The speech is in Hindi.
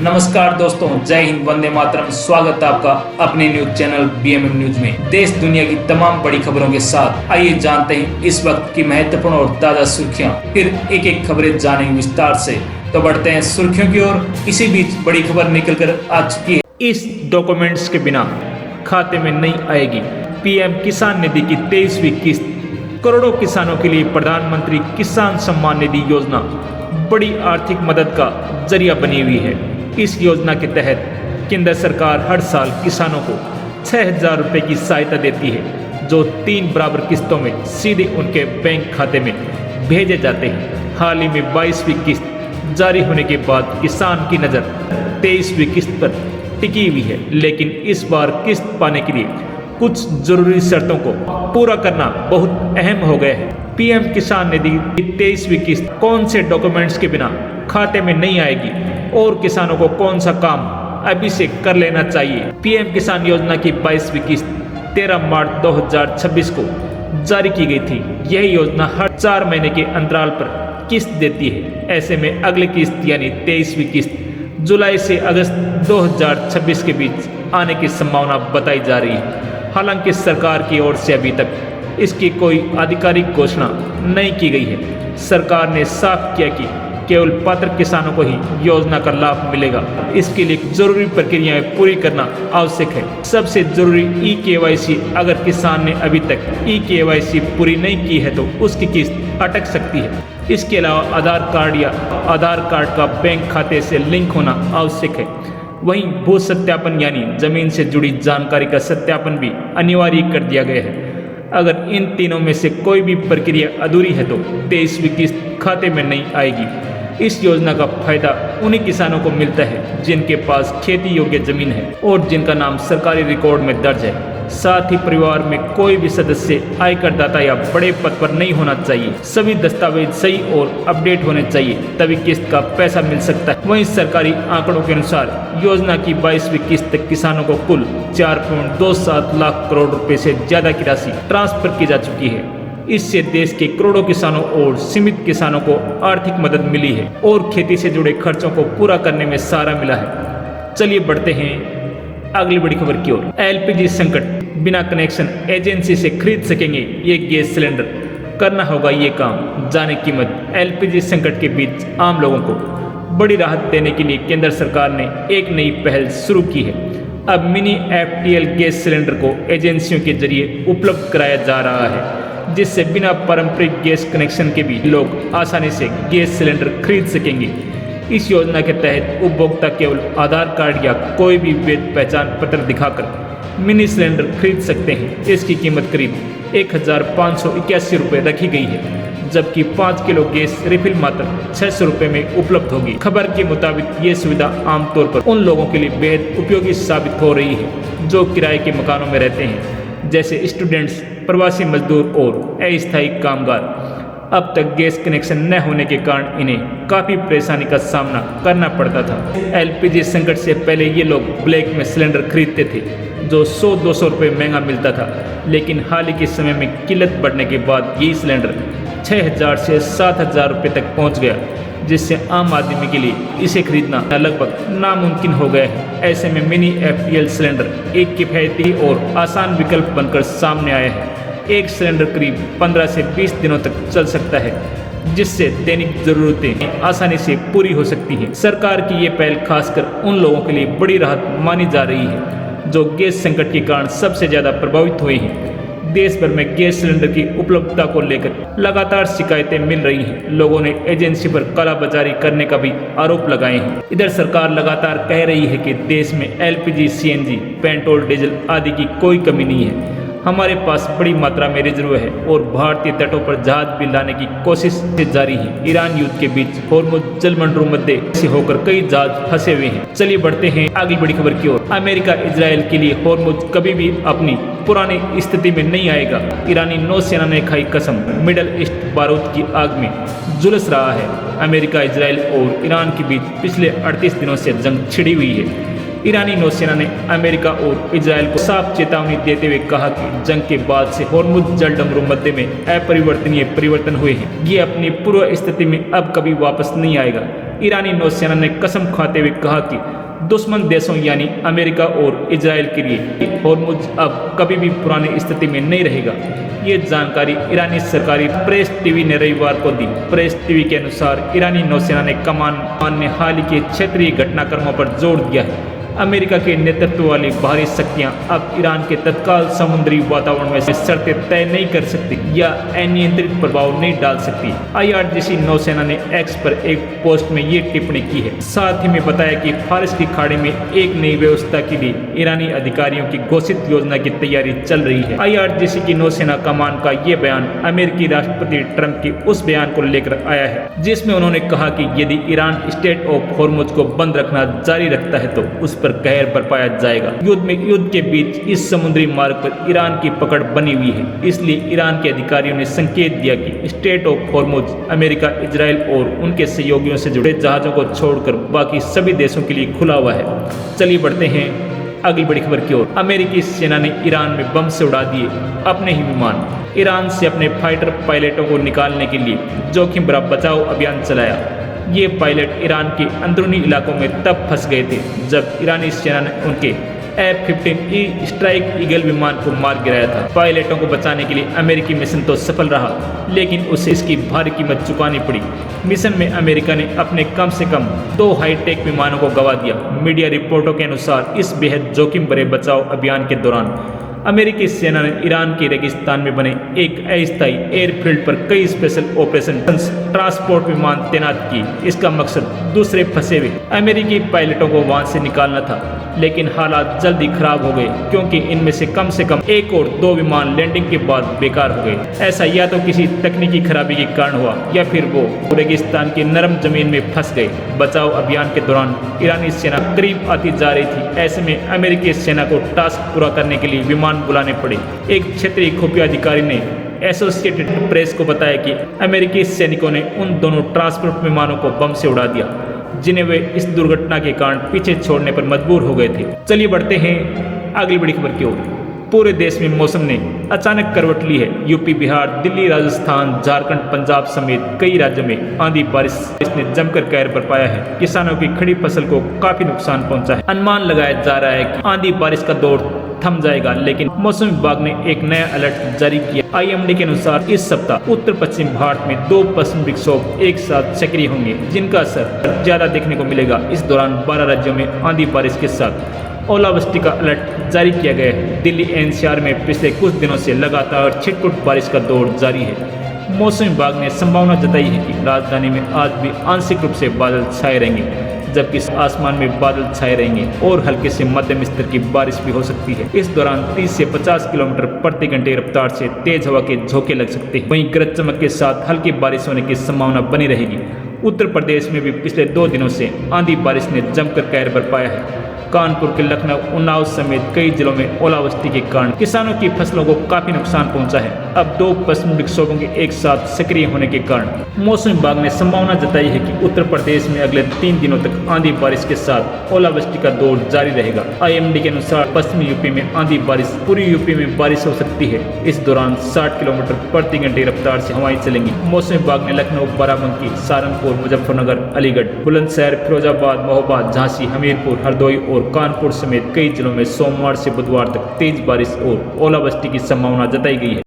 नमस्कार दोस्तों, जय हिंद, वंदे मातरम। स्वागत है आपका अपने न्यूज चैनल बीएमएम न्यूज में। देश दुनिया की तमाम बड़ी खबरों के साथ आइए जानते हैं इस वक्त की महत्वपूर्ण और ताजा सुर्खियां। फिर एक एक खबरें जानेंगे विस्तार से। तो बढ़ते हैं सुर्खियों की ओर। इसी बीच बड़ी खबर निकल कर आ चुकी है। इस डॉक्यूमेंट्स के बिना खाते में नहीं आएगी पीएम किसान निधि की 23वीं किस्त। करोड़ों किसानों के लिए प्रधानमंत्री किसान सम्मान निधि योजना बड़ी आर्थिक मदद का जरिया बनी हुई है। इस योजना के तहत केंद्र सरकार हर साल किसानों को 6,000 रुपये की सहायता देती है, जो 3 बराबर किस्तों में सीधे उनके बैंक खाते में भेजे जाते हैं। हाल ही में 22वीं किस्त जारी होने के बाद किसान की नज़र 23वीं किस्त पर टिकी हुई है, लेकिन इस बार किस्त पाने के लिए कुछ जरूरी शर्तों को पूरा करना बहुत अहम हो गया है। पीएम किसान निधि की 23वीं किस्त कौन से डॉक्यूमेंट्स के बिना खाते में नहीं आएगी और किसानों को कौन सा काम अभी से कर लेना चाहिए। पीएम किसान योजना की 22वीं किस्त 13 मार्च 2026 को जारी की गई थी। यह योजना हर 4 महीने के अंतराल पर किस्त देती है। ऐसे में अगली किस्त यानी 23वीं किस्त जुलाई से अगस्त 2026 के बीच आने की संभावना बताई जा रही है। हालांकि सरकार की ओर से अभी तक इसकी कोई आधिकारिक घोषणा नहीं की गई है। सरकार ने साफ किया कि केवल पात्र किसानों को ही योजना का लाभ मिलेगा। इसके लिए जरूरी प्रक्रियाएं पूरी करना आवश्यक है। सबसे जरूरी ई-केवाईसी। अगर किसान ने अभी तक ई-केवाईसी पूरी नहीं की है तो उसकी किस्त अटक सकती है। इसके अलावा आधार कार्ड या आधार कार्ड का बैंक खाते से लिंक होना आवश्यक है। वहीं भू सत्यापन यानी जमीन से जुड़ी जानकारी का सत्यापन भी अनिवार्य कर दिया गया है। अगर इन तीनों में से कोई भी प्रक्रिया अधूरी है तो 23वीं किस्त खाते में नहीं आएगी। इस योजना का फायदा उन्हीं किसानों को मिलता है जिनके पास खेती योग्य जमीन है और जिनका नाम सरकारी रिकॉर्ड में दर्ज है। साथ ही परिवार में कोई भी सदस्य आयकरदाता या बड़े पद पर नहीं होना चाहिए। सभी दस्तावेज सही और अपडेट होने चाहिए, तभी किस्त का पैसा मिल सकता है। वहीं सरकारी आंकड़ों के अनुसार योजना की 22वीं किस्त तक किसानों को कुल 4.27 लाख करोड़ रुपए से ज्यादा की राशि ट्रांसफर की जा चुकी है। इससे देश के करोड़ों किसानों और सीमित किसानों को आर्थिक मदद मिली है और खेती से जुड़े खर्चों को पूरा करने में सहारा मिला है। चलिए बढ़ते हैं अगली बड़ी खबर की ओर। एलपीजी संकट, बिना कनेक्शन एजेंसी से खरीद सकेंगे ये गैस सिलेंडर। करना होगा ये काम, जाने कीमत। एलपीजी संकट के बीच आम लोगों को बड़ी राहत देने के लिए केंद्र सरकार ने एक नई पहल शुरू की है। अब मिनी एफटीएल गैस सिलेंडर को एजेंसियों के जरिए उपलब्ध कराया जा रहा है, जिससे बिना पारंपरिक गैस कनेक्शन के भी लोग आसानी से गैस सिलेंडर खरीद सकेंगे। इस योजना के तहत उपभोक्ता केवल आधार कार्ड या कोई भी वैध पहचान पत्र दिखाकर मिनी सिलेंडर खरीद सकते हैं। इसकी कीमत करीब 1,581 रुपये रखी गई है, जबकि 5 किलो गैस रिफिल मात्र 600 रुपये में उपलब्ध होगी। खबर के मुताबिक ये सुविधा आमतौर पर उन लोगों के लिए बेहद उपयोगी साबित हो रही है जो किराए के मकानों में रहते हैं, जैसे स्टूडेंट्स, प्रवासी मजदूर और अस्थायी कामगार। अब तक गैस कनेक्शन न होने के कारण इन्हें काफ़ी परेशानी का सामना करना पड़ता था। एलपीजी संकट से पहले ये लोग ब्लैक में सिलेंडर खरीदते थे, जो 100-200 रुपये महंगा मिलता था। लेकिन हाल ही के समय में किल्लत बढ़ने के बाद यही सिलेंडर 6,000 से 7,000 रुपये तक पहुंच गया, जिससे आम आदमी के लिए इसे खरीदना लगभग नामुमकिन हो गया है। ऐसे में मिनी एफटीएल सिलेंडर एक किफ़ायती और आसान विकल्प बनकर सामने आया है। एक सिलेंडर करीब 15 से 20 दिनों तक चल सकता है, जिससे दैनिक जरूरतें आसानी से पूरी हो सकती हैं। सरकार की ये पहल खासकर उन लोगों के लिए बड़ी राहत मानी जा रही है जो गैस संकट के कारण सबसे ज़्यादा प्रभावित हुए हैं। देश भर में गैस सिलेंडर की उपलब्धता को लेकर लगातार शिकायतें मिल रही हैं। लोगों ने एजेंसी पर कालाबाजारी करने का भी आरोप लगाए हैं। इधर सरकार लगातार कह रही है कि देश में एलपीजी, सीएनजी, पेट्रोल, डीजल आदि की कोई कमी नहीं है। हमारे पास बड़ी मात्रा में रिजर्व है और भारतीय तटों पर जहाज भी लाने की कोशिश जारी है। ईरान युद्ध के बीच होर्मुज जलमंडलों मध्य से होकर कई जहाज फंसे हुए हैं। चलिए बढ़ते हैं अगली बड़ी खबर की ओर। अमेरिका इजराइल के लिए होर्मुज कभी भी अपनी पुरानी स्थिति में नहीं आएगा। ईरानी नौसेना ने खाई कसम। मिडल ईस्ट बारूद की आग में झुलस रहा है। अमेरिका, इजराइल और ईरान के बीच पिछले 38 दिनों से जंग छिड़ी हुई है। ईरानी नौसेना ने अमेरिका और इजराइल को साफ चेतावनी देते हुए कहा कि जंग के बाद से होर्मुज जलडमरू मध्य में अपरिवर्तनीय परिवर्तन हुए हैं। ये अपनी पूर्व स्थिति में अब कभी वापस नहीं आएगा। ईरानी नौसेना ने कसम खाते हुए कहा कि दुश्मन देशों यानी अमेरिका और इजराइल के लिए होर्मुज अब कभी भी पुरानी स्थिति में नहीं रहेगा। ये जानकारी ईरानी सरकारी प्रेस टीवी ने रविवार को दी। प्रेस टीवी के अनुसार ईरानी नौसेना ने कमान ने हाल ही के क्षेत्रीय घटनाक्रमों पर जोर दिया है। अमेरिका के नेतृत्व वाली बाहरी शक्तियां अब ईरान के तत्काल समुद्री वातावरण में से शर्तें तय नहीं कर सकती या अनियंत्रित प्रभाव नहीं डाल सकती। IRGC नौसेना ने एक्स पर एक पोस्ट में ये टिप्पणी की है। साथ ही में बताया कि फारस की खाड़ी में एक नई व्यवस्था के लिए ईरानी अधिकारियों की घोषित योजना की तैयारी चल रही है। IRGC की नौसेना कमान का ये बयान अमेरिकी राष्ट्रपति ट्रंप के उस बयान को लेकर आया है जिसमें उन्होंने कहा कि यदि ईरान स्ट्रेट ऑफ होर्मुज को बंद रखना जारी रखता है तो उस पर कहर बरपाया जाएगा। युद्ध के बीच इस समुद्री मार्ग पर ईरान की पकड़ बनी हुई है, इसलिए ईरान के अधिकारियों ने संकेत दिया कि straight of Hormuz America, Israel और उनके सहयोगियों से जुड़े जहाजों को छोड़कर बाकी सभी देशों के लिए खुला हुआ है। चलिए बढ़ते हैं अगली बड़ी खबर की ओर। अमेरिकी सेना ने ईरान में बम से उड़ा दिए अपने ही विमान। ईरान से अपने फाइटर पायलटों को निकालने के लिए जोखिम भरा बचाव अभियान चलाया। ये पायलट ईरान के अंदरूनी इलाकों में तब फंस गए थे जब ईरानी सेना ने उनके F-15E स्ट्राइक ईगल विमान को मार गिराया था। पायलटों को बचाने के लिए अमेरिकी मिशन तो सफल रहा, लेकिन उसे इसकी भारी कीमत चुकानी पड़ी। मिशन में अमेरिका ने अपने कम से कम 2 हाईटेक विमानों को गंवा दिया। मीडिया रिपोर्टों के अनुसार इस बेहद जोखिम भरे बचाव अभियान के दौरान अमेरिकी सेना ने ईरान के रेगिस्तान में बने एक अस्थायी एयरफील्ड पर कई स्पेशल ऑपरेशन ट्रांसपोर्ट विमान तैनात किए। इसका मकसद दूसरे फंसे हुए अमेरिकी पायलटों को वहां से निकालना था, लेकिन हालात जल्दी खराब हो गए क्योंकि इनमें से कम 1 और 2 विमान लैंडिंग के बाद बेकार हो गए। ऐसा या तो किसी तकनीकी खराबी के कारण हुआ या फिर वो रेगिस्तान की नरम जमीन में फंस गए। बचाव अभियान के दौरान ईरानी सेना करीब आती जा रही थी। ऐसे में अमेरिकी सेना को टास्क पूरा करने के लिए विमान बुलाने पड़े। एक क्षेत्रीय खुफिया अधिकारी ने एसोसिएटेड प्रेस को बताया कि अमेरिकी सैनिकों ने उन दोनों ट्रांसपोर्ट विमानों को बम से उड़ा दिया जिन्हें वे इस दुर्घटना के कारण पीछे छोड़ने पर मजबूर हो गए थे। चलिए बढ़ते हैं अगली बड़ी खबर की ओर। पूरे देश में मौसम ने अचानक करवट ली है। यूपी, बिहार, दिल्ली, राजस्थान, झारखंड, पंजाब समेत कई राज्यों में आंधी बारिश ने जमकर कहर बरपाया है। किसानों की खड़ी फसल को काफी नुकसान पहुंचा है। अनुमान लगाया जा रहा है कि आंधी बारिश का दौर थम जाएगा, लेकिन मौसम विभाग ने एक नया अलर्ट जारी किया। IMD के अनुसार इस सप्ताह उत्तर पश्चिम भारत में 2 पश्चिमी विक्षोभ एक साथ सक्रिय होंगे जिनका असर ज्यादा देखने को मिलेगा। इस दौरान 12 राज्यों में आंधी बारिश के साथ ओलावृष्टि का अलर्ट जारी किया गया है। दिल्ली NCR में पिछले कुछ दिनों से लगातार छिटपुट बारिश का दौर जारी है। मौसम विभाग ने संभावना जताई है कि राजधानी में आज भी आंशिक रूप से बादल छाए रहेंगे, जबकि आसमान में बादल छाए रहेंगे और हल्के से मध्यम स्तर की बारिश भी हो सकती है। इस दौरान 30 से 50 किलोमीटर प्रति घंटे रफ्तार से तेज हवा के झोंके लग सकते हैं। वहीं गरज चमक के साथ हल्की बारिश होने की संभावना बनी रहेगी। उत्तर प्रदेश में भी पिछले 2 दिनों से आंधी बारिश ने जमकर कहर बरपाया है। कानपुर के लखनऊ, उन्नाव समेत कई जिलों में ओलावृष्टि के कारण किसानों की फसलों को काफी नुकसान पहुंचा है। अब 2 पश्चिमी विक्षोभों के एक साथ सक्रिय होने के कारण मौसम विभाग ने संभावना जताई है कि उत्तर प्रदेश में अगले 3 दिनों तक आंधी बारिश के साथ ओलावृष्टि का दौर जारी रहेगा। IMD के अनुसार पश्चिमी यूपी में आंधी बारिश, पूरी यूपी में बारिश हो सकती है। इस दौरान 60 किलोमीटर प्रति घंटे रफ्तार से हवाएं चलेंगी। मौसम विभाग ने लखनऊ, बाराबंकी, सहारनपुर, मुजफ्फरनगर, अलीगढ़, बुलंदशहर, फिरोजाबाद, महोबा, झांसी, हमीरपुर, हरदोई और कानपुर समेत कई जिलों में सोमवार से बुधवार तक तेज बारिश और ओलावृष्टि की संभावना जताई गई है।